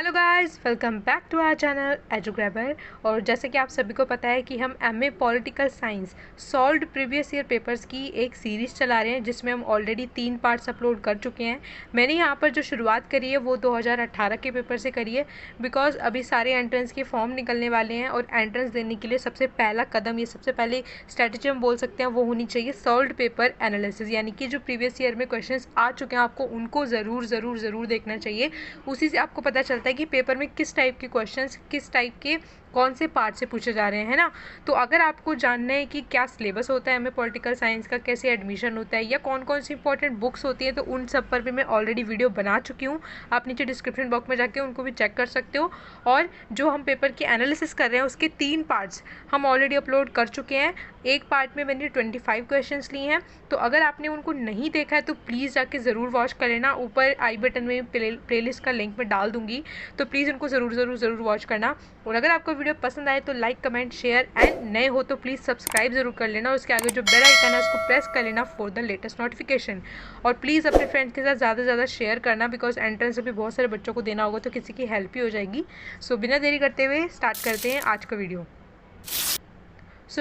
Hello guys, welcome back to our channel Edugrabber. और जैसे कि आप सभी को पता है कि हम MA political science solved previous year papers की एक सीरीज़ चला रहे हैं जिसमें हम ऑलरेडी 3 पार्ट्स अपलोड कर चुके हैं। मैंने यहाँ पर जो शुरुआत करी है वो 2018 के पेपर से करी है, बिकॉज अभी सारे एंट्रेंस के फॉर्म निकलने वाले हैं और एंट्रेंस देने के लिए सबसे पहला कदम, ये सबसे पहले स्ट्रैटेजी हम बोल सकते हैं, वो होनी चाहिए सॉल्व्ड पेपर एनालिसिस। यानी कि जो प्रीवियस ईयर में क्वेश्चन आ चुके हैं आपको उनको ज़रूर देखना चाहिए। उसी से आपको पता चलता है कि पेपर में किस टाइप के क्वेश्चंस, किस टाइप के कौन से पार्ट से पूछे जा रहे हैं, है ना। तो अगर आपको जानना है कि क्या सिलेबस होता है हमें पॉलिटिकल साइंस का, कैसे एडमिशन होता है या कौन कौन सी इंपॉर्टेंट बुक्स होती हैं, तो उन सब पर भी मैं ऑलरेडी वीडियो बना चुकी हूँ। आप नीचे डिस्क्रिप्शन बॉक्स में जाके उनको भी चेक कर सकते हो। और जो हम पेपर की एनालिसिस कर रहे हैं उसके 3 पार्ट्स हम ऑलरेडी अपलोड कर चुके हैं। एक पार्ट में मैंने 25 क्वेश्चंस लिए हैं, तो अगर आपने उनको नहीं देखा है तो प्लीज़ जाके ज़रूर वॉच कर लेना। ऊपर आई बटन में प्लेलिस्ट का लिंक मैं डाल दूँगी, तो प्लीज़ उनको ज़रूर वॉच करना। और अगर आपको वीडियो पसंद आए तो लाइक, कमेंट, शेयर एंड नए हो तो प्लीज़ सब्सक्राइब ज़रूर कर लेना। और उसके आगे जो बेल आइकन है उसको प्रेस कर लेना फॉर द लेटेस्ट नोटिफिकेशन। और प्लीज़ अपने फ्रेंड्स के साथ ज़्यादा से ज़्यादा शेयर करना, बिकॉज एंट्रेंस अभी बहुत सारे बच्चों को देना होगा तो किसी की हेल्प ही हो जाएगी। सो बिना देरी करते हुए स्टार्ट करते हैं आज का वीडियो।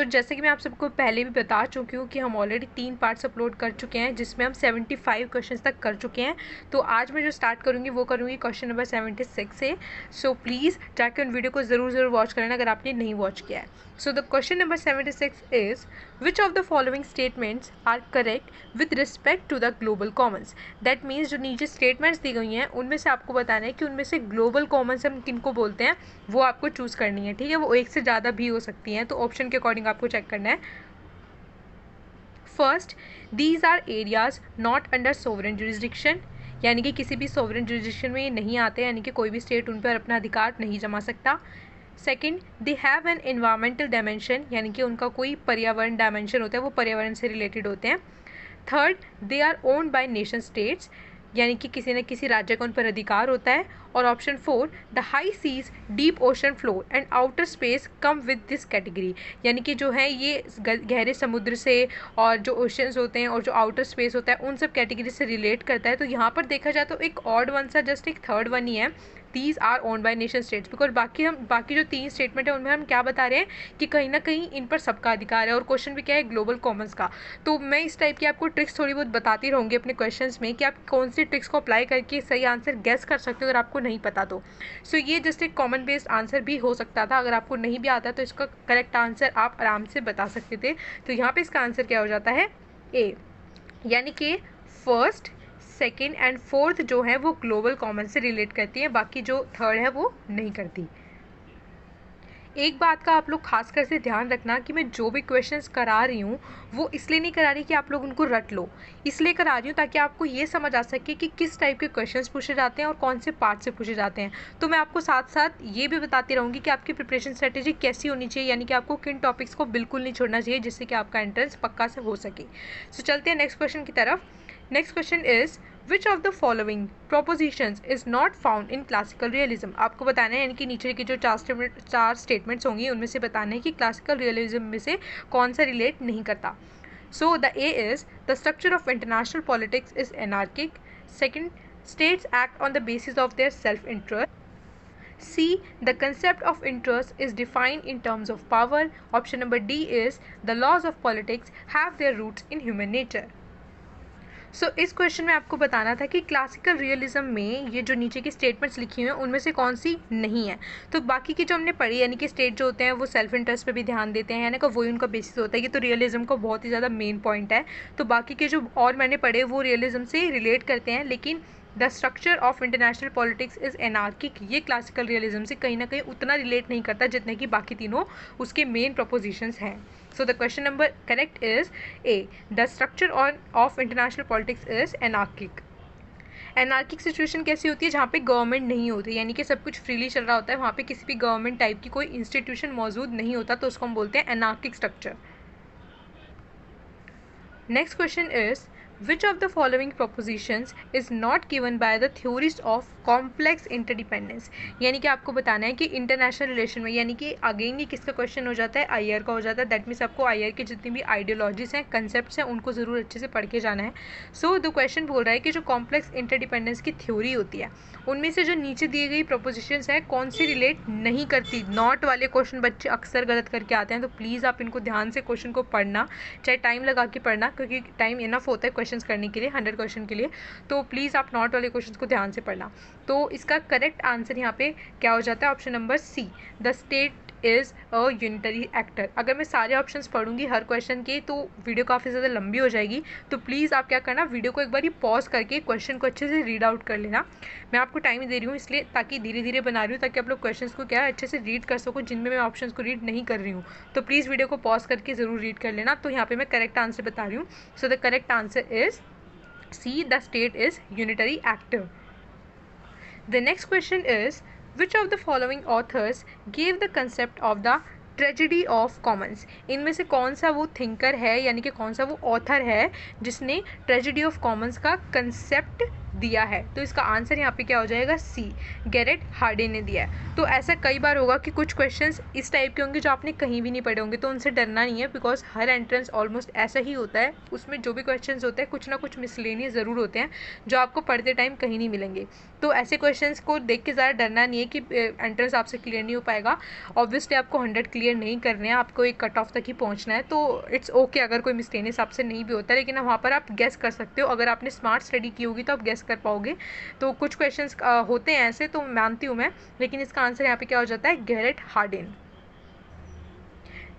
जैसे कि मैं आप सबको पहले भी बता चुकी हूँ कि हम ऑलरेडी 3 पार्ट्स अपलोड कर चुके हैं जिसमें हम 75 क्वेश्चन तक कर चुके हैं। तो आज मैं जो स्टार्ट करूँगी वो करूँगी क्वेश्चन नंबर 76 से। सो प्लीज़ जाके उन वीडियो को ज़रूर वॉच करना अगर आपने नहीं वॉच किया है। So the question number 76 is which of the following statements are correct with respect to the global commons. That means जो नीचे स्टेटमेंट्स दी गई हैं उनमें से आपको बताना है कि उनमें से ग्लोबल कॉमन्स हम किन को बोलते हैं, वो आपको चूज़ करनी है। ठीक है, वो एक से ज़्यादा भी हो सकती हैं, तो ऑप्शन के अकॉर्डिंग आपको चेक करना है। First, these are areas not under sovereign jurisdiction, यानी कि किसी भी सोवरेन जुरिस्डिक्शन में ये नहीं आते, यानी कि कोई भी स्टेट उन पर अपना अधिकार नहीं जमा सकता। Second, they have an environmental dimension, यानी कि उनका कोई पर्यावरण डायमेंशन होता है, वो पर्यावरण से रिलेटेड होते हैं। Third, they are owned by nation states, यानी कि किसी न किसी राज्य का उन पर अधिकार होता है। और option 4, the high seas, deep ocean floor and outer space come with this category, यानी कि जो है ये गहरे समुद्र से और जो ओशंस होते हैं और जो आउटर स्पेस होता है उन सब कैटेगरी से रिलेट करता है। तो यहाँ पर देखा जाए तो एक ऑड वन सा जस्ट एक थर्ड वन ही है, these are owned by nation states. Because बाकी जो 3 स्टेटमेंट है उनमें हम क्या बता रहे हैं कि कहीं ना कहीं इन पर सबका अधिकार है। और क्वेश्चन भी क्या है, ग्लोबल कॉमन्स का। तो मैं इस टाइप की आपको ट्रिक्स थोड़ी बहुत बताती रहूँगी अपने क्वेश्चंस में कि आप कौन सी ट्रिक्स को अप्लाई करके सही आंसर गेस कर सकते हो अगर आपको नहीं पता तो। सो ये जस्ट एक कॉमन बेस्ड आंसर भी हो सकता था। अगर आपको नहीं भी आता तो इसका करेक्ट आंसर आप आराम से बता सकते थे। तो यहाँ पे इसका आंसर क्या हो जाता है, ए, यानी कि फर्स्ट, सेकेंड एंड फोर्थ जो है वो ग्लोबल कॉमन से रिलेट करती है, बाकी जो थर्ड है वो नहीं करती। एक बात का आप लोग खासकर से ध्यान रखना कि मैं जो भी क्वेश्चंस करा रही हूँ वो इसलिए नहीं करा रही कि आप लोग उनको रट लो, इसलिए करा रही हूँ ताकि आपको ये समझ आ सके कि किस टाइप के क्वेश्चंस पूछे जाते हैं और कौन से पार्ट से पूछे जाते हैं। तो मैं आपको साथ साथ ये भी बताती रहूँगी कि आपकी प्रिपरेशन स्ट्रेटेजी कैसी होनी चाहिए, यानी कि आपको किन टॉपिक्स को बिल्कुल नहीं छोड़ना चाहिए जिससे कि आपका एंट्रेंस पक्का से हो सके। सो चलते हैं नेक्स्ट क्वेश्चन की तरफ। Next question is which of the following propositions is not found in classical realism. आपको बताना है, यानी कि नीचे की जो 4 स्टेटमेंट्स होंगी उनमें से बताना है कि क्लासिकल रियलिज्म में से कौन सा रिलेट नहीं करता। So the A is the structure of international politics is anarchic. Second, states act on the basis of their self interest. C, the concept of interest is defined in terms of power. Option number D is the laws of politics have their roots in human nature. इस question में आपको बताना था कि classical realism में ये जो नीचे की स्टेटमेंट्स लिखी हुई हैं उनमें से कौन सी नहीं है। तो बाकी की जो हमने पढ़ी, यानी कि स्टेट जो होते हैं वो सेल्फ इंटरेस्ट पे भी ध्यान देते हैं, यानी कि वही उनका बेसिस होता है। ये तो रियलिज्म का बहुत ही ज़्यादा मेन पॉइंट है। तो बाकी के जो और मैंने पढ़े वो रियलिज्म से रिलेट करते हैं, लेकिन the structure of international politics is anarchic ये क्लासिकल रियलिज्म से कहीं ना कहीं उतना रिलेट नहीं करता जितने कि बाकी तीनों उसके मेन प्रोपोजिशंस हैं। So the question number correct is a, the structure of international politics is anarchic. Anarchic situation कैसी होती है, जहाँ पे गवर्नमेंट नहीं होती, यानी कि सब कुछ फ्रीली चल रहा होता है, वहाँ पे किसी भी गवर्नमेंट टाइप की कोई इंस्टीट्यूशन मौजूद नहीं होता, तो उसको हम बोलते हैं anarchic structure. Next question is Which of the following propositions is not given by the theories of complex interdependence? यानी कि आपको बताना है कि इंटरनेशनल रिलेशन में, यानी कि अगेन ये किसका क्वेश्चन हो जाता है, आईआर का हो जाता है। दैट मीन्स आपको आईआर की जितनी भी आइडियोलॉजीज हैं, कंसेप्ट्स हैं, उनको ज़रूर अच्छे से पढ़ के जाना है। सो द क्वेश्चन बोल रहा है कि जो कॉम्प्लेक्स इंटरडिपेंडेंस की थ्योरी होती है उनमें से जो नीचे दी गई प्रोपोजिशंस है कौन सी रिलेट नहीं करती। नॉट वाले क्वेश्चन बच्चे अक्सर गलत करके आते हैं, तो प्लीज़ आप इनको ध्यान से क्वेश्चन को पढ़ना, चाहे टाइम लगा के पढ़ना, क्योंकि टाइम इनफ होता है क्वेश्चंस करने के लिए, 100 क्वेश्चन के लिए। तो प्लीज़ आप नॉट वाले क्वेश्चंस को ध्यान से पढ़ना। तो इसका करेक्ट आंसर यहाँ पे क्या हो जाता है, option number C, the state is a unitary actor. अगर मैं सारे ऑप्शंस पढ़ूंगी हर क्वेश्चन के तो वीडियो काफ़ी ज़्यादा लंबी हो जाएगी, तो प्लीज़ आप क्या करना, वीडियो को एक बार ही पॉज करके क्वेश्चन को अच्छे से रीड आउट कर लेना। मैं आपको टाइम दे रही हूँ इसलिए, ताकि धीरे धीरे बना रही हूँ, ताकि आप लोग क्वेश्चंस को क्या अच्छे से रीड कर सको, जिनमें मैं ऑप्शंस को रीड नहीं कर रही हूँ। तो प्लीज़ वीडियो को पॉज करके ज़रूर रीड कर लेना। तो यहाँ पर मैं करेक्ट आंसर बता रही हूँ। So the correct answer is C, the state is unitary actor. The next question is, which of the following authors gave the concept of the tragedy of Commons? इनमें से कौन सा वो थिंकर है, यानी कि कौन सा वो ऑथर है जिसने ट्रेजिडी ऑफ कॉमन्स का कंसेप्ट दिया है? तो इसका आंसर यहाँ पे क्या हो जाएगा, सी, गैरेट हार्डी ने दिया है। तो ऐसा कई बार होगा कि कुछ क्वेश्चंस इस टाइप के होंगे जो आपने कहीं भी नहीं पढ़े होंगे, तो उनसे डरना नहीं है, बिकॉज हर एंट्रेंस ऑलमोस्ट ऐसा ही होता है। उसमें जो भी क्वेश्चंस होते हैं कुछ ना कुछ मिसलेनियस ज़रूर होते हैं जो आपको पढ़ते टाइम कहीं नहीं मिलेंगे। तो ऐसे क्वेश्चंस को देख के ज़्यादा डरना नहीं है कि एंट्रेंस आपसे क्लियर नहीं हो पाएगा। ऑब्वियसली आपको 100 क्लियर नहीं करने हैं, आपको एक कट ऑफ तक ही पहुंचना है। तो इट्स ओके अगर कोई मिस्टेनियस आपसे नहीं भी होता है, लेकिन वहाँ पर आप गेस कर सकते हो। अगर आपने स्मार्ट स्टडी की होगी तो आप गेस कर पाओगे। तो कुछ क्वेश्चंस होते हैं ऐसे, तो मानती हूँ मैं, लेकिन इसका आंसर यहाँ पे क्या हो जाता है, Garrett Hardin.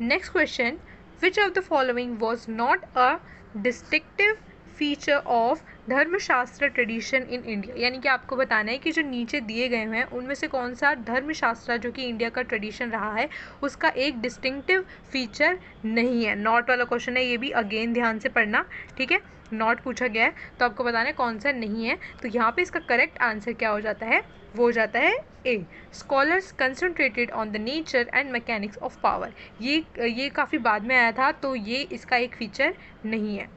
Next question, which of the following was not a distinctive feature of Dharmashastra tradition in India? यानी कि आपको बताना है कि जो नीचे दिए गए हैं उनमें से कौन सा धर्मशास्त्र जो कि इंडिया का ट्रेडिशन रहा है उसका एक डिस्टिंक्टिव फीचर नहीं है। नॉट वाला क्वेश्चन है, ये भी अगेन ध्यान से पढ़ना, ठीक है। नॉट पूछा गया है तो आपको बताना है कौन सा नहीं है। तो यहाँ पे इसका करेक्ट आंसर क्या हो जाता है, वो हो जाता है A, scholars concentrated on the nature and mechanics of power. ये काफ़ी बाद में आया था, तो ये इसका एक फीचर नहीं है।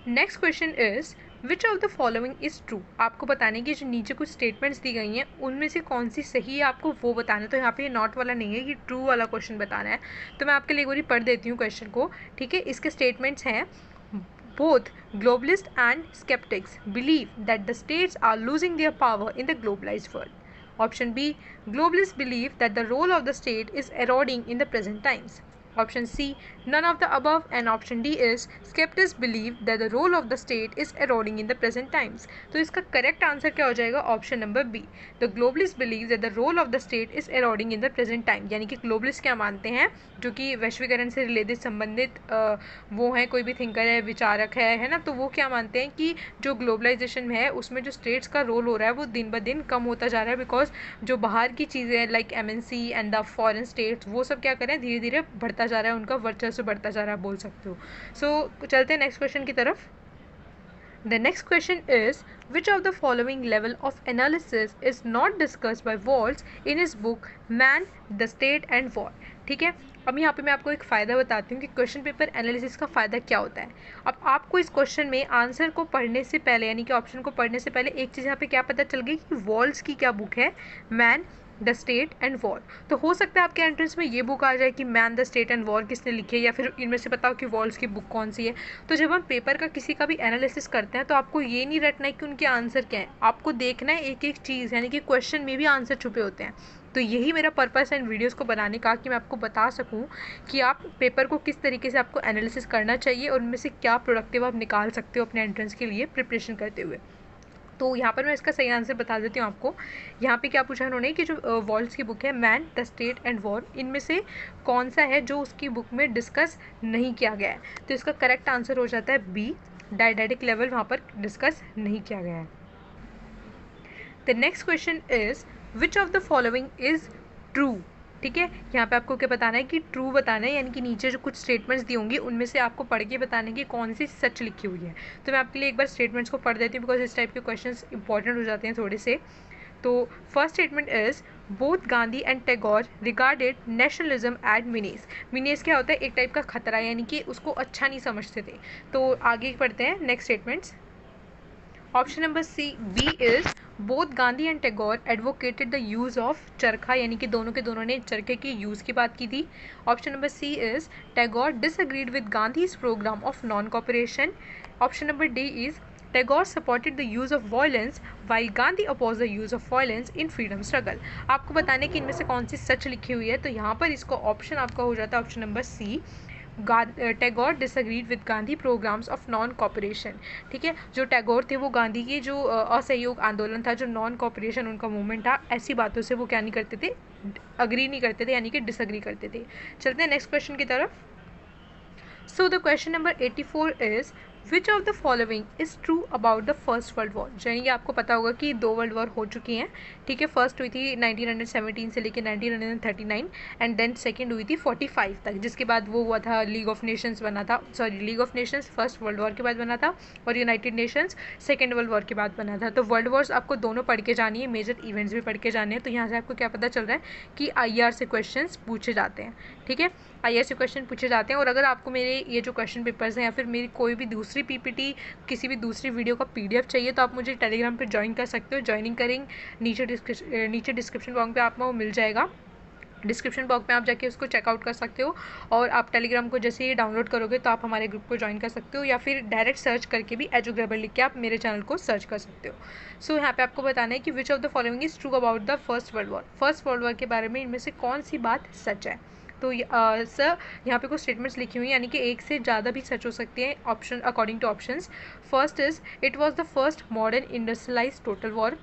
Next question is, which of the following is true? आपको बताने की जो नीचे कुछ स्टेटमेंट्स दी गई हैं उनमें से कौन सी सही है, आपको वो बताना है। तो यहाँ पे नॉट वाला नहीं है, ये ट्रू वाला क्वेश्चन बताना है। तो मैं आपके लिए एक बार पढ़ देती हूँ क्वेश्चन को, ठीक है। इसके स्टेटमेंट्स हैं, both globalists and skeptics believe that the states are losing their power in the globalized world. Option B, globalists believe that the role of the state is eroding in the present times. Option C, none of the above, and option D is skeptics believe that the role of the state is eroding in the present times. तो इसका correct answer क्या हो जाएगा, option number B, the globalist believe that the role of the state is eroding in the present time. यानी कि globalist क्या मानते हैं, जो कि वैश्वीकरण से रिलेटेड संबंधित वो हैं, कोई भी थिंकर है, विचारक है ना, तो वो क्या मानते हैं कि जो ग्लोबलाइजेशन में है उसमें जो स्टेट्स का रोल हो रहा है वो दिन ब दिन कम होता जा रहा है, बिकॉज जो बाहर की चीज़ें like MNC and the foreign states वो सब क्या करें, धीरे धीरे बढ़ता जा रहा है, उनका वर्चस्व बढ़ता जा रहा है, बोल सकते हो। सो चलते हैं नेक्स्ट क्वेश्चन की तरफ। The next question is, which of the following level of analysis is not discussed by Waltz in his book Man, the State and War? ठीक है, अब यहाँ पे मैं आपको एक फ़ायदा बताती हूँ कि क्वेश्चन पेपर एनालिसिस का फ़ायदा क्या होता है। अब आपको इस क्वेश्चन में आंसर को पढ़ने से पहले, यानी कि ऑप्शन को पढ़ने से पहले एक चीज़ यहाँ पे क्या पता चल गई कि वॉल्स की क्या बुक है, man, the state and war. तो हो सकता है आपके एंट्रेंस में ये बुक आ जाए कि man, the state and war किसने लिखी है, या फिर इनमें से बताओ कि वॉल्स की बुक कौन सी है। तो जब हम पेपर का किसी का भी एनालिसिस करते हैं तो आपको ये नहीं रटना है कि उनके आंसर क्या है, आपको देखना है एक एक चीज़, यानी कि क्वेश्चन में भी आंसर छुपे होते हैं। तो यही मेरा पर्पस है इन वीडियोस को बनाने का, कि मैं आपको बता सकूं कि आप पेपर को किस तरीके से आपको एनालिसिस करना चाहिए और उनमें से क्या प्रोडक्टिव आप निकाल सकते हो अपने एंट्रेंस के लिए प्रिपरेशन करते हुए। तो यहाँ पर मैं इसका सही आंसर बता देती हूँ आपको। यहाँ पे क्या पूछा उन्होंने कि जो वॉल्स की बुक है man, the state and war, इनमें से कौन सा है जो उसकी बुक में डिस्कस नहीं किया गया है। तो इसका करेक्ट आंसर हो जाता है बी, डायडेटिक लेवल वहाँ पर डिस्कस नहीं किया गया है। The next question is, which of the following is true? ठीक है, यहाँ पे आपको क्या बताना है कि ट्रू बताना है, यानी कि नीचे जो कुछ स्टेटमेंट्स दी होंगी उनमें से आपको पढ़ के बताना है कि कौन सी सच लिखी हुई है। तो मैं आपके लिए एक बार स्टेटमेंट्स को पढ़ देती हूँ, बिकॉज इस टाइप के क्वेश्चंस इंपॉर्टेंट हो जाते हैं थोड़े से। तो first statement is, both Gandhi and Tagore regarded nationalism at menace. Menace क्या होता है? एक टाइप का खतरा, यानी कि उसको अच्छा नहीं समझते थे। तो आगे पढ़ते हैं next statements. Option number C B is both Gandhi and Tagore advocated the use of charkha, यानी कि दोनों के दोनों ने चरखे के यूज़ की बात की थी। Option number C is Tagore disagreed with Gandhi's program of non cooperation. Option number D is Tagore supported the use of violence while Gandhi oppose the use of violence in freedom struggle. आपको बताने कि इनमें से कौन सी सच लिखी हुई है, तो यहाँ पर इसको ऑप्शन आपका हो जाता है option number C, Tagore disagreed with Gandhi programs of non cooperation. ठीक है, जो टैगोर थे वो गांधी की जो असहयोग आंदोलन था, जो नॉन कॉपरेशन उनका मूवमेंट था, ऐसी बातों से वो क्या नहीं करते थे, अग्री नहीं करते थे, यानी कि डिसएग्री करते थे। चलते हैं नेक्स्ट क्वेश्चन की तरफ। सो the question number 84 is which of the following is true about the first world war. यानी कि आपको पता होगा कि 2 वर्ल्ड वॉर हो चुकी हैं। ठीक है, फर्स्ट हुई थी 1917 से लेकर 1939 एंड देन सेकेंड हुई थी 45 तक, जिसके बाद वो हुआ था लीग ऑफ नेशंस बना था, sorry league of Nations first world war के बाद बना था और United Nations second world war के बाद बना था। तो वर्ल्ड वॉर्स आपको दोनों पढ़ के जानी है, मेजर इवेंट्स भी पढ़ के जाने हैं। तो यहाँ से आपको क्या पता चल रहा है कि IR से क्वेश्चन पूछे जाते हैं। ठीक है, IR से क्वेश्चन पूछे जाते हैं। और अगर आपको मेरे ये जो क्वेश्चन पेपर्स हैं या फिर मेरी कोई भी दूसरी PPT, किसी भी दूसरी वीडियो का PDF चाहिए तो आप मुझे टेलीग्राम पे ज्वाइन कर सकते हो। ज्वाइनिंग करेंगे नीचे डिस्क्रिप्शन बॉक्स पे आपको मिल जाएगा। डिस्क्रिप्शन बॉक्स में आप जाके उसको चेकआउट कर सकते हो और आप टेलीग्राम को जैसे ही डाउनलोड करोगे तो आप हमारे ग्रुप को ज्वाइन कर सकते हो, या फिर डायरेक्ट सर्च करके भी एजुग्राबर लिख के आप मेरे चैनल को सर्च कर सकते हो। सो यहाँ पे आपको बताना है कि विच of the following is true about the first world war. First world war के बारे में इनमें से कौन सी बात सच है। तो सर यहाँ पे कुछ स्टेटमेंट्स लिखी हुई हैं, यानी कि एक से ज़्यादा भी सच हो सकती हैं option according two options. First is it was the first modern industrialised total war.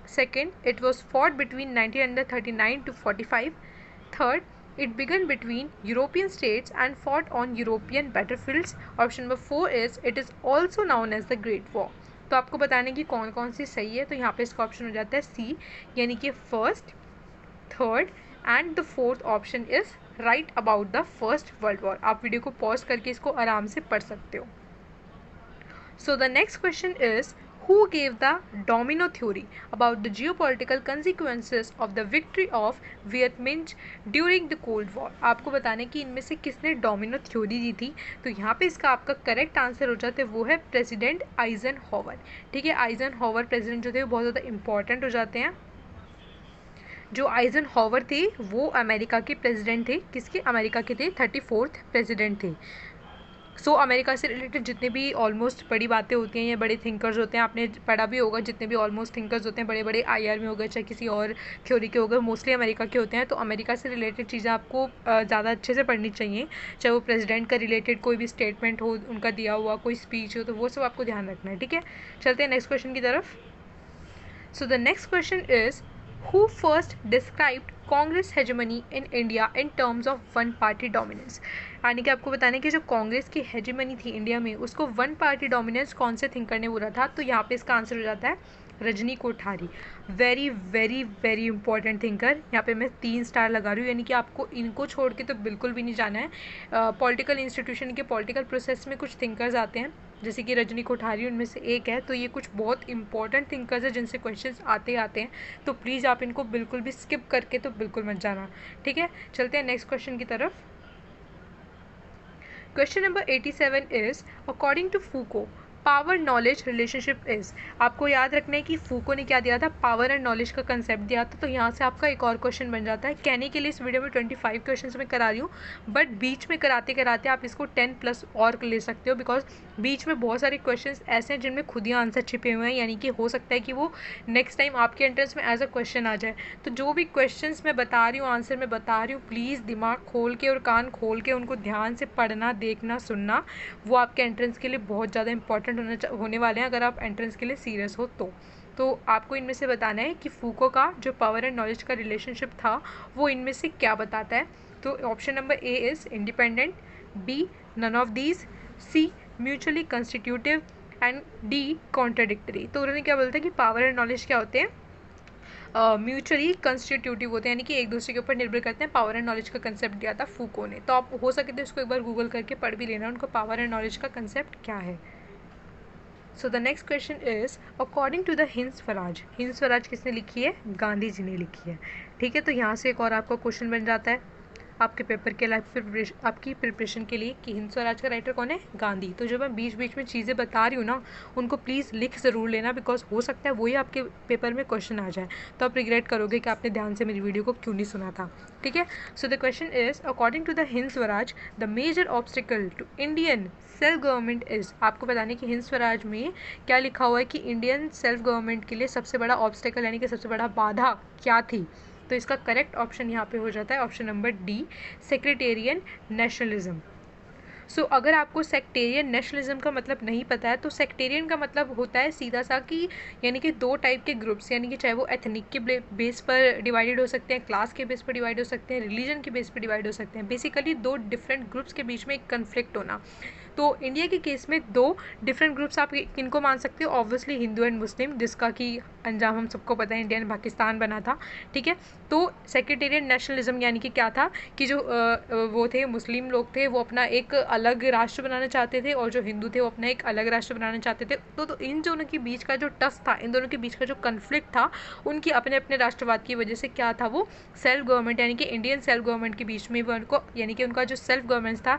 Second, it was fought between 1939 to 45. Third, it began between European states and fought on European battlefields. Option number 4 is it is also known as the Great War. तो आपको बताने की कौन कौन सी सही है, तो यहाँ पे इसका ऑप्शन हो जाता है सी, यानी कि first, third and the fourth option is right about the first world war. आप वीडियो को पॉज करके इसको आराम से पढ़ सकते हो। सो the next question is who gave the domino theory about the geopolitical consequences of the victory of Viet Minh during the Cold War। आपको बताने कि इनमें से किसने डोमिनो थ्योरी दी थी, तो यहाँ पे इसका आपका करेक्ट आंसर हो जाता है वो है प्रेसिडेंट आइजनहोवर। ठीक है, आइजनहोवर प्रेसिडेंट जो थे वो बहुत ज़्यादा इंपॉर्टेंट हो जाते हैं। जो आइजनहोवर थे वो अमेरिका के प्रेसिडेंट थे, किसके, अमेरिका के थे, 34th प्रेसिडेंट थे। सो अमेरिका से रिलेटेड जितने भी ऑलमोस्ट बड़ी बातें होती हैं या बड़े थिंकर्स होते हैं, आपने पढ़ा भी होगा, जितने भी ऑलमोस्ट थिंकर्स होते हैं बड़े बड़े IR में हो गए चाहे किसी और थ्योरी के हो गए, मोस्टली अमेरिका के होते हैं। तो अमेरिका से रिलेटेड चीज़ें आपको ज़्यादा अच्छे से पढ़नी चाहिए, चाहे वो प्रेसिडेंट का रिलेटेड कोई भी स्टेटमेंट हो, उनका दिया हुआ कोई स्पीच हो, तो वो सब आपको ध्यान रखना है। ठीक है, चलते हैं नेक्स्ट क्वेश्चन की तरफ। सो the next question is who first described Congress hegemony in India in terms of one party dominance. यानी कि आपको बताने कि जो कांग्रेस की हेजेमनी थी इंडिया में, उसको वन पार्टी डोमिनेंस कौन से थिंकर ने बोला था, तो यहाँ पे इसका आंसर हो जाता है Rajni Kothari. Very very very important thinker. यहाँ पे मैं 3 स्टार लगा रही हूँ, यानी कि आपको इनको छोड़ के तो बिल्कुल भी नहीं जाना है। पॉलिटिकल इंस्टीट्यूशन के पॉलिटिकल प्रोसेस में कुछ थिंकर्स आते हैं, जैसे कि रजनी कोठारी उनमें से एक है। तो ये कुछ बहुत इंपॉर्टेंट थिंकर्स हैं जिनसे क्वेश्चंस आते हैं, तो प्लीज़ आप इनको बिल्कुल भी स्किप करके तो बिल्कुल मत जाना। ठीक है, चलते हैं नेक्स्ट क्वेश्चन की तरफ। Question number 87 is according to Foucault power knowledge relationship is. आपको याद रखना है कि फूको ने क्या दिया था, पावर एंड नॉलेज का कंसेप्ट दिया था। तो यहाँ से आपका एक और क्वेश्चन बन जाता है। कहने के लिए इस वीडियो में 25 क्वेश्चंस मैं करा रही हूँ, बट बीच में कराते कराते आप इसको 10+ और ले सकते हो, बिकॉज बीच में बहुत सारे क्वेश्चंस ऐसे हैं जिनमें खुद ही आंसर छिपे हुए हैं, यानी कि हो सकता है कि वो नेक्स्ट टाइम आपके एंट्रेंस में एज अ क्वेश्चन आ जाए। तो जो भी क्वेश्चंस मैं बता रही हूँ, आंसर मैं बता रही हूँ, प्लीज़ दिमाग खोल के और कान खोल के उनको ध्यान से पढ़ना, देखना, सुनना। वो आपके एंट्रेंस के लिए बहुत ज़्यादा इंपॉर्टेंट होने वाले हैं, अगर आप एंट्रेंस के लिए सीरियस हो तो आपको इनमें से बताना है कि फूको का जो पावर एंड नॉलेज का रिलेशनशिप था वो इनमें से क्या बताता है। तो option number A is independent, B none of these, C mutually constitutive and D contradictory. तो उन्होंने क्या बोलता है कि पावर एंड नॉलेज क्या होते हैं, म्यूचुअली कंस्टिट्यूटिव होते हैं, यानी कि एक दूसरे के ऊपर निर्भर करते हैं। पावर एंड नॉलेज का कंसेप्ट दिया था फूको ने। तो आप हो सके तो इसको एक बार गूगल करके पढ़ भी लेना, उनको पावर एंड नॉलेज का कंसेप्ट क्या है। So the next question is according to the Hind Swaraj, Hind Swaraj किसने लिखी है? गांधी जी ने लिखी है। ठीक है, तो यहाँ से एक और आपका क्वेश्चन बन जाता है आपके पेपर के लिए, आपकी प्रिपरेशन के लिए, कि हिंद स्वराज का राइटर कौन है? गांधी। तो जब मैं बीच बीच में चीज़ें बता रही हूँ ना, उनको प्लीज़ लिख ज़रूर लेना, बिकॉज हो सकता है वही आपके पेपर में क्वेश्चन आ जाए, तो आप रिग्रेट करोगे कि आपने ध्यान से मेरी वीडियो को क्यों नहीं सुना था। ठीक है, so the question is according to the Hind Swaraj the major obstacle to Indian self government is. आपको बताने कि हिंद स्वराज में क्या लिखा हुआ है कि इंडियन सेल्फ गवर्नमेंट के लिए सबसे बड़ा ऑब्स्टिकल यानी कि सबसे बड़ा बाधा क्या थी? तो इसका करेक्ट ऑप्शन यहाँ पे हो जाता है ऑप्शन नंबर डी, सेक्रेटेरियन नेशनलिज्म। सो अगर आपको सेक्टेरियन नेशनलिज्म का मतलब नहीं पता है, तो सेक्टेरियन का मतलब होता है सीधा सा कि यानी कि दो टाइप के ग्रुप्स, यानी कि चाहे वो एथनिक के बेस पर डिवाइडेड हो सकते हैं, क्लास के बेस पर डिवाइड हो सकते हैं, रिलीजन के बेस पर डिवाइड हो सकते हैं, बेसिकली दो डिफरेंट ग्रुप्स के बीच में एक कन्फ्लिक्ट होना। तो इंडिया के केस में दो डिफरेंट ग्रुप्स आप किनको मान सकते हो? ऑब्वियसली हिंदू एंड मुस्लिम, जिसका कि अंजाम हम सबको पता है, इंडिया एंड पाकिस्तान बना था। ठीक है, तो सेक्रेटेरियन नेशनलिज्म यानी कि क्या था कि जो वो थे मुस्लिम लोग थे, वो अपना एक अलग राष्ट्र बनाना चाहते थे, और जो हिंदू थे वो अपना एक अलग राष्ट्र बनाना चाहते थे। तो इन दोनों के बीच का जो टस था, इन दोनों के बीच का जो कन्फ्लिक्ट था, उनकी अपने अपने राष्ट्रवाद की वजह से क्या था, वो सेल्फ गवर्नमेंट यानी कि इंडियन सेल्फ गवर्नमेंट के बीच में वो उनको, यानी कि उनका जो सेल्फ गवर्नमेंट था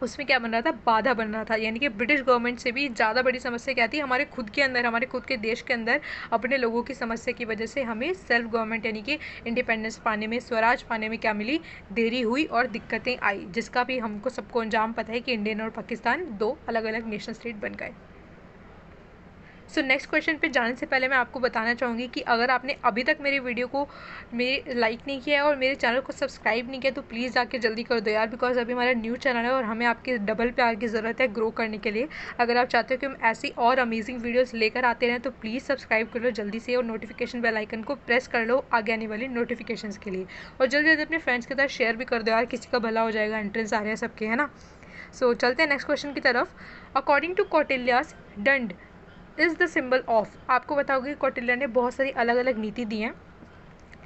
उसमें क्या बन रहा था? बाधा बन रहा था। यानी कि ब्रिटिश गवर्नमेंट से भी ज़्यादा बड़ी समस्या क्या थी? हमारे खुद के अंदर, हमारे खुद के देश के अंदर अपने लोगों की समस्या की वजह से हमें सेल्फ गवर्नमेंट यानी कि इंडिपेंडेंस पाने में, स्वराज पाने में क्या मिली? देरी हुई और दिक्कतें आई, जिसका भी हमको सबको अंजाम पता है कि इंडियन और पाकिस्तान दो अलग अलग नेशन स्टेट बन गए। सो नेक्स्ट क्वेश्चन पे जाने से पहले मैं आपको बताना चाहूँगी कि अगर आपने अभी तक मेरी वीडियो को लाइक नहीं किया है और मेरे चैनल को सब्सक्राइब नहीं किया, तो प्लीज़ जाके जल्दी कर दो यार, बिकॉज अभी हमारा न्यू चैनल है और हमें आपके डबल प्यार की ज़रूरत है ग्रो करने के लिए। अगर आप चाहते हो कि हम ऐसी और अमेजिंग वीडियोज़ लेकर आते रहें, तो प्लीज़ सब्सक्राइब कर लो जल्दी से, और नोटिफिकेशन बेल आइकन को प्रेस कर लो आगे आने वाली नोटिफिकेशन के लिए, और जल्दी जल्दी अपने फ्रेंड्स के साथ शेयर भी कर दो यार, किसी का भला हो जाएगा, एंट्रेंस आ रहे हैं सबके, है ना। सो चलते हैं नेक्स्ट क्वेश्चन की तरफ। अकॉर्डिंग टू कौटिल्यास दंड इज़ द सिंबल ऑफ। आपको बताओगे कौटिल्य ने बहुत सारी अलग अलग नीति दी हैं,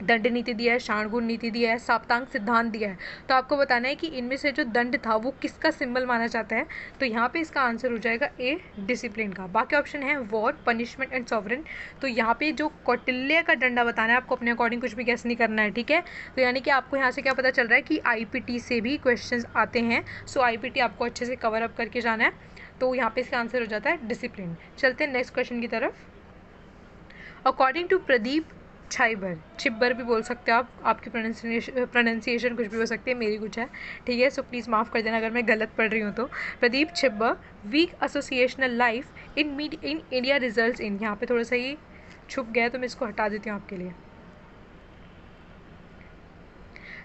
दंड नीति दिया है, शाणगुण नीति दिया है, साप्तांग सिद्धांत दिया है। तो आपको बताना है कि इनमें से जो दंड था वो किसका सिंबल माना जाता है। तो यहाँ पे इसका आंसर हो जाएगा ए, डिसिप्लिन का। बाकी ऑप्शन है वॉर, पनिशमेंट एंड सॉवरेन। तो यहाँ पे जो कौटिल्य का डंडा बताना है आपको, अपने अकॉर्डिंग कुछ भी गैस नहीं करना है, ठीक है। तो यानी कि आपको यहाँ से क्या पता चल रहा है कि IPT से भी क्वेश्चन आते हैं। सो IPT आपको अच्छे से कवर अप करके जाना है। तो यहाँ पे इसका आंसर हो जाता है डिसिप्लिन। चलते हैं नेक्स्ट क्वेश्चन की तरफ। अकॉर्डिंग टू प्रदीप छिब्बर, छिब्बर भी बोल सकते हो आप, आपकी प्रोनाउंसिएशन कुछ भी हो सकती है, मेरी कुछ है, ठीक है। सो प्लीज़ माफ़ कर देना अगर मैं गलत पढ़ रही हूँ तो। Pradeep Chhibber, weak associational life in India results in. यहाँ पे थोड़ा सा ही छुप गया तो मैं इसको हटा देती हूँ आपके लिए।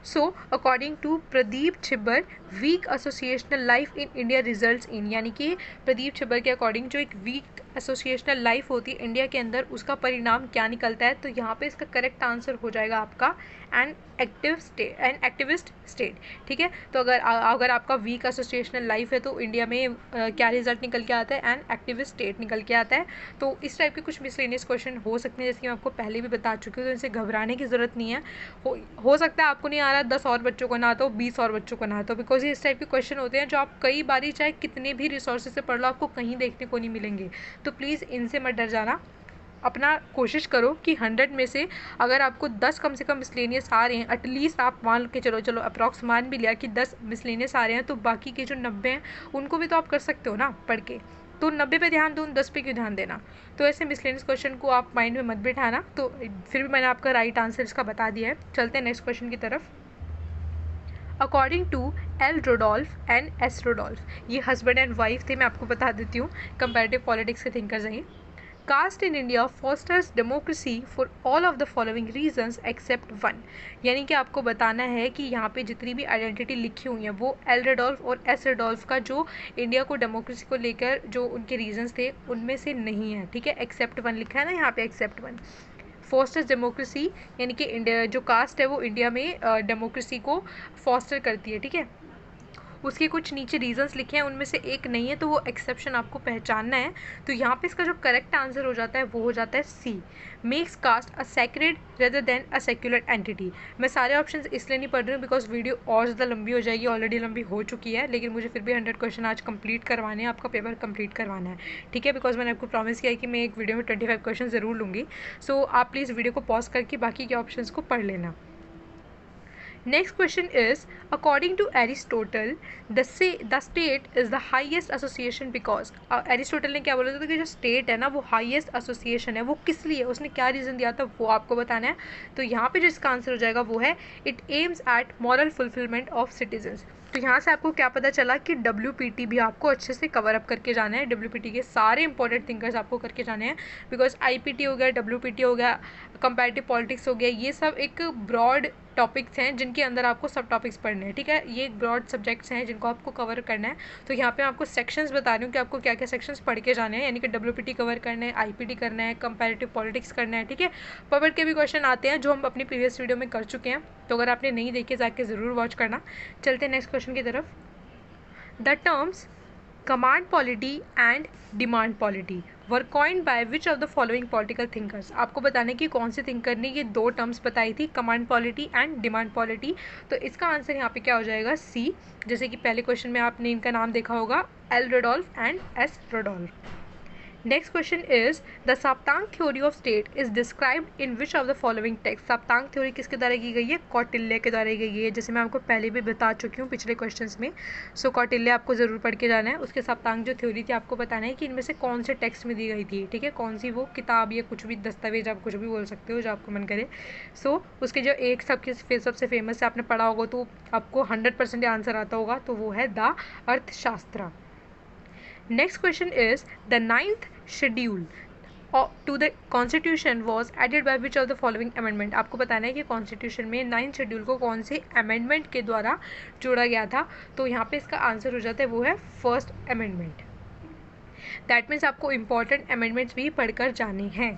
So according to Pradeep Chhibber, weak associational life in India results in, यानी कि प्रदीप छिब्बर के अकॉर्डिंग जो एक वीक एसोसिएशनल लाइफ होती है इंडिया के अंदर, उसका परिणाम क्या निकलता है। तो यहाँ पे इसका करेक्ट आंसर हो जाएगा आपका एन एक्टिविस्ट स्टेट, ठीक है। तो अगर आपका वीक एसोसिएशनल लाइफ है तो इंडिया में क्या रिजल्ट निकल के आता है? एन एक्टिविस्ट स्टेट निकल के आता है। तो इस टाइप के कुछ मिसलेनियस क्वेश्चन हो सकते हैं, जैसे कि मैं आपको पहले भी बता चुकी हूँ, तो इनसे घबराने की ज़रूरत नहीं है। हो सकता है आपको नहीं आ रहा, 10 और बच्चों को ना आता हो, 20 और बच्चों को ना आता हो, बिकॉज ये इस टाइप के क्वेश्चन होते हैं जो आप कई बारी चाहे कितने भी रिसोर्सेज से पढ़ लो, आपको कहीं देखने को नहीं मिलेंगे। तो प्लीज़ इनसे मत डर जाना। अपना कोशिश करो कि 100 में से अगर आपको 10 कम से कम मिसलेनियस आ रहे हैं, एटलीस्ट आप मान के चलो अप्रॉक्स मान भी लिया कि 10 मिसलेनियस आ रहे हैं, तो बाकी के जो 90 हैं उनको भी तो आप कर सकते हो ना पढ़ के। तो 90 पे ध्यान दो, 10 पे क्यों ध्यान देना। तो ऐसे मिसलेनियस क्वेश्चन को आप माइंड में मत बिठाना। तो फिर भी मैंने आपका राइट आंसर इसका बता दिया है। चलते हैं नेक्स्ट क्वेश्चन की तरफ। According to L Rudolph and S Rudolph, ये हस्बैंड एंड वाइफ थे, मैं आपको बता देती हूँ, कंपैरेटिव पॉलिटिक्स के थिंकर्स हैं। Caste in India fosters democracy for all of the following reasons except one, यानी कि आपको बताना है कि यहाँ पे जितनी भी आइडेंटिटी लिखी हुई है वो एल रेडोल्फ और एस रेडोल्फ का जो इंडिया को डेमोक्रेसी को लेकर जो उनके रीजंस थे उनमें से नहीं है, ठीक है। एक्सेप्ट वन लिखा है ना यहाँ पे, एक्सेप्ट वन। फॉस्टर्स डेमोक्रेसी यानी कि इंडिया जो कास्ट है वो इंडिया में डेमोक्रेसी को फॉस्टर करती है, ठीक है। उसके कुछ नीचे रीजंस लिखे हैं, उनमें से एक नहीं है, तो वो एक्सेप्शन आपको पहचानना है। तो यहाँ पे इसका जो करेक्ट आंसर हो जाता है वो हो जाता है C, makes caste a sacred rather than a secular entity. मैं सारे ऑप्शन इसलिए नहीं पढ़ रही हूँ बिकॉज वीडियो और ज़्यादा लंबी हो जाएगी, ऑलरेडी लंबी हो चुकी है, लेकिन मुझे फिर भी 100 क्वेश्चन आज कंप्लीट करवाने हैं, आपका पेपर कंप्लीट करवाना है, ठीक है। बिकॉज मैंने आपको प्रॉमिस किया है कि मैं एक वीडियो में 25 क्वेश्चन ज़रूर लूँगी। सो आप प्लीज़ वीडियो को पॉज करके बाकी के ऑप्शन को पढ़ लेना। Next question is, according to Aristotle, the state is the highest association because Aristotle ने क्या बोला था कि जो state है ना वो highest association है, वो किस लिए, उसने क्या रीज़न दिया था वो आपको बताना है। तो यहाँ पे जो इसका आंसर हो जाएगा वो है it aims at moral fulfillment of citizens। तो यहाँ से आपको क्या पता चला कि WPT भी आपको अच्छे से कवर अप करके जाना है, WPT के सारे इंपॉर्टेंट थिंकर्स आपको करके जाने हैं, बिकॉज IPT हो गया, WPT हो गया, कंपैरेटिव पॉलिटिक्स हो गया, ये सब एक ब्रॉड टॉपिक्स हैं जिनके अंदर आपको सब टॉपिक्स पढ़ने हैं, ठीक है। ये एक ब्रॉड सब्जेक्ट्स हैं जिनको आपको कवर करना है। तो यहाँ पे मैं आपको सेक्शंस बता रही हूँ कि आपको क्या क्या सेक्शंस पढ़ के जाने हैं, यानी कि WPT कवर करना है, IPT करना है, कंपैरेटिव पॉलिटिक्स करना है, ठीक है। पब्लिक के भी क्वेश्चन आते हैं जो हम अपनी प्रीवियस वीडियो में कर चुके हैं, तो अगर आपने नहीं देखे जाके ज़रूर वॉच करना। चलते हैं नेक्स्ट क्वेश्चन की तरफ। The terms command polity and demand polity were coined by which of the following political thinkers. आपको बताने की कौन से थिंकर ने ये दो टर्म्स बताई थी, command polity and demand polity. तो इसका आंसर यहाँ पे क्या हो जाएगा, सी। जैसे कि पहले क्वेश्चन में आपने इनका नाम देखा होगा, L Rudolph and S Rudolph. Next question is, the Saptanga theory of state is described in which of the following text. Saptanga theory किसके द्वारा की गई है, कौटिल्य के द्वारा की गई है, जैसे मैं आपको पहले भी बता चुकी हूँ पिछले क्वेश्चंस में। सो कौटिल्य आपको ज़रूर पढ़ के जाना है। उसके सप्तांग जो थ्योरी थी आपको बताना है कि इनमें से कौन से टेक्स्ट में दी गई थी, ठीक है, कौन सी वो किताब या कुछ भी दस्तावेज, आप कुछ भी बोल सकते हो जो आपको मन करे। सो उसके जो एक सबसे फेमस है, आपने पढ़ा होगा तो आपको 100% आंसर आता होगा, तो वो है द अर्थशास्त्र। Next question is, the 9th schedule to the constitution was added by which of the following amendment। आपको बताना है कि कॉन्स्टिट्यूशन में 9th शेड्यूल को कौन से अमेंडमेंट के द्वारा जोड़ा गया था। तो यहाँ पे इसका आंसर हो जाता है वो है फर्स्ट अमेंडमेंट। दैट मीन्स आपको इंपॉर्टेंट अमेंडमेंट्स भी पढ़कर जाने हैं,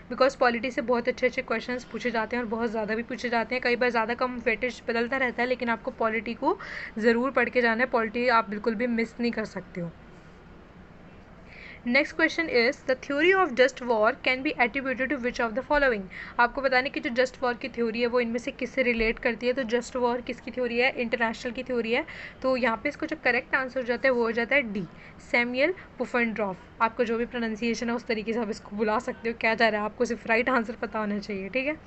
बिकॉज पॉलिटी से बहुत अच्छे अच्छे क्वेश्चंस पूछे जाते हैं और बहुत ज़्यादा भी पूछे जाते हैं, कई बार ज़्यादा कम वेटेज बदलता रहता है, लेकिन आपको पॉलिटी को ज़रूर पढ़ के जाना है, पॉलिटी आप बिल्कुल भी मिस नहीं कर सकते हो। Next question is, the theory of just war can be attributed to which of the following. आपको बताने की जो जस्ट वॉर की थ्योरी है वो इनमें से किससे रिलेट करती है। तो जस्ट वॉर किसकी थ्योरी है, इंटरनेशनल की थ्योरी है। तो यहाँ पे इसको जो करेक्ट आंसर हो जाता है वो हो जाता है डी, सैमुअल पुफेनड्रॉफ। आपको जो भी प्रोनाउंसिएशन है उस तरीके से आप इसको बुला सकते हो, क्या जा रहा है, आपको सिर्फ राइट आंसर पता होना चाहिए, ठीक है।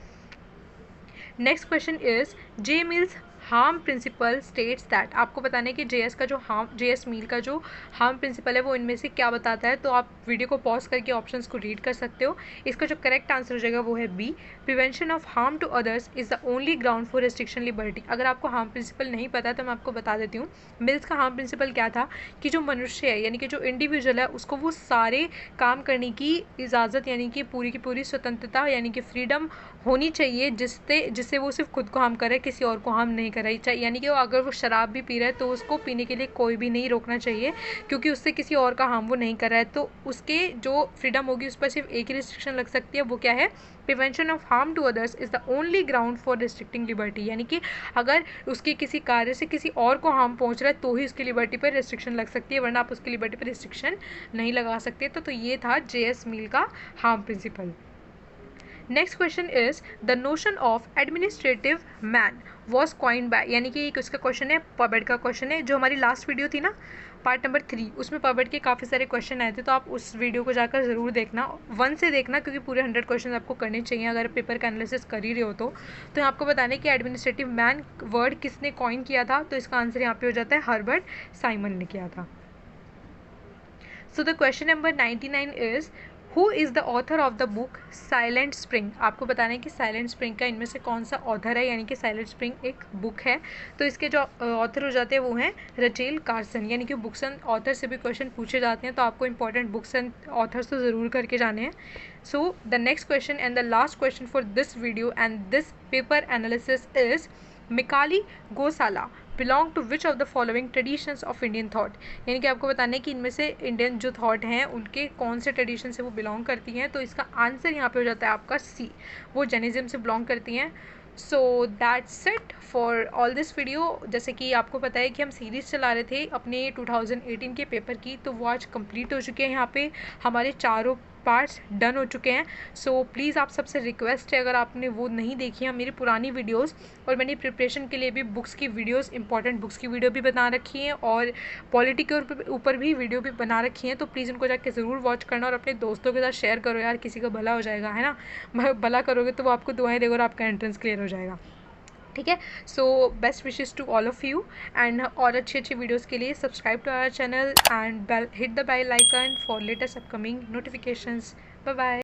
Next question is, J mills harm principal states that. आपको बताना है कि JS मील का जो हार्म प्रिंसिपल है वो इनमें से क्या बताता है। तो आप वीडियो को पॉज करके ऑप्शंस को रीड कर सकते हो। इसका जो करेक्ट आंसर हो जाएगा वो है B, prevention of harm to others is the only ground for restriction liberty. अगर आपको हार्म प्रिंसिपल नहीं पता तो मैं आपको बता देती हूँ। मिल्स का हार्म प्रिंसिपल क्या था कि जो मनुष्य है यानी कि जो इंडिविजुअल है उसको वो सारे काम करने की इजाज़त यानी कि पूरी की पूरी स्वतंत्रता यानी कि फ्रीडम होनी चाहिए, जिससे वो सिर्फ खुद को हार्म करे, किसी और को हार्म नहीं कराई चाहिए। यानी कि अगर वो शराब भी पी रहा है तो उसको पीने के लिए कोई भी नहीं रोकना चाहिए, क्योंकि उससे किसी और का हार्म वो नहीं कर रहा है। तो उसके जो फ्रीडम होगी उस पर सिर्फ एक ही रिस्ट्रिक्शन लग सकती है, वो क्या है, prevention of harm to others is the only ground for restricting liberty. यानी कि अगर उसके किसी कार्य से किसी और को हार्म पहुंच रहा है तो ही उसकी लिबर्टी पर रिस्ट्रिक्शन लग सकती है, वरना आप उसकी लिबर्टी पर रिस्ट्रिक्शन नहीं लगा सकते। तो ये था JS मील का harm principal. Next question is, the notion of administrative man was coined by. यानी कि एक उसका क्वेश्चन है, पबेड का क्वेश्चन है, जो हमारी लास्ट वीडियो थी ना पार्ट नंबर 3, उसमें पबेड के काफ़ी सारे क्वेश्चन आए थे। तो आप उस वीडियो को जाकर ज़रूर देखना, 1 से देखना, क्योंकि पूरे 100 क्वेश्चन आपको करने चाहिए अगर पेपर का एनालिसिस कर ही रहे हो तो आपको बताने कि एडमिनिस्ट्रेटिव मैन वर्ड किसने कॉइन किया था। तो इसका आंसर यहाँ पे हो जाता है हर्बर्ट साइमन ने किया था। सो the question number 99 is, who is the author of the book silent spring. आपको बताना है कि साइलेंट स्प्रिंग का इनमें से कौन सा ऑथर है, यानी कि साइलेंट स्प्रिंग एक बुक है। तो इसके जो ऑथर हो जाते हैं वो हैं रचेल कार्सन। यानी कि बुक्स एंड ऑथर से भी क्वेश्चन पूछे जाते हैं, तो आपको इंपॉर्टेंट बुक्स एंड ऑथर्स तो ज़रूर करके जाने हैं। So the next question and the last question for this video and this paper analysis is, Makkhali Gosala belong to which of the following traditions of Indian thought. यानी कि आपको बताना है कि इनमें से इंडियन जो थॉट हैं उनके कौन से ट्रेडिशन से वो बिलोंग करती हैं। तो इसका आंसर यहाँ पे हो जाता है आपका सी, वो जैनिज्म से बिलोंग करती हैं। So that's it for all this video. जैसे कि आपको पता है कि हम सीरीज़ चला रहे थे अपने 2018 के पेपर की, तो वो आज कंप्लीट हो चुके हैं। यहाँ पे हमारे चारों पार्ट्स डन हो चुके हैं। सो प्लीज़ आप सबसे रिक्वेस्ट है, अगर आपने वो नहीं देखी है मेरी पुरानी वीडियोस, और मैंने प्रिपरेशन के लिए भी बुक्स की वीडियोस, इंपॉर्टेंट बुक्स की वीडियो भी बना रखी है और पॉलिटी के ऊपर भी वीडियो भी बना रखी है, तो प्लीज़ उनको जाके ज़रूर वॉच करना और अपने दोस्तों के साथ शेयर करो यार, किसी का भला हो जाएगा, है ना। भला करोगे तो वो आपको दुआएं देगा और आपका एंट्रेंस क्लियर हो जाएगा। ठीक है। So best wishes to all of you, and और अच्छी अच्छी वीडियोस के लिए subscribe to our channel and hit the bell icon for latest upcoming notifications. Bye bye.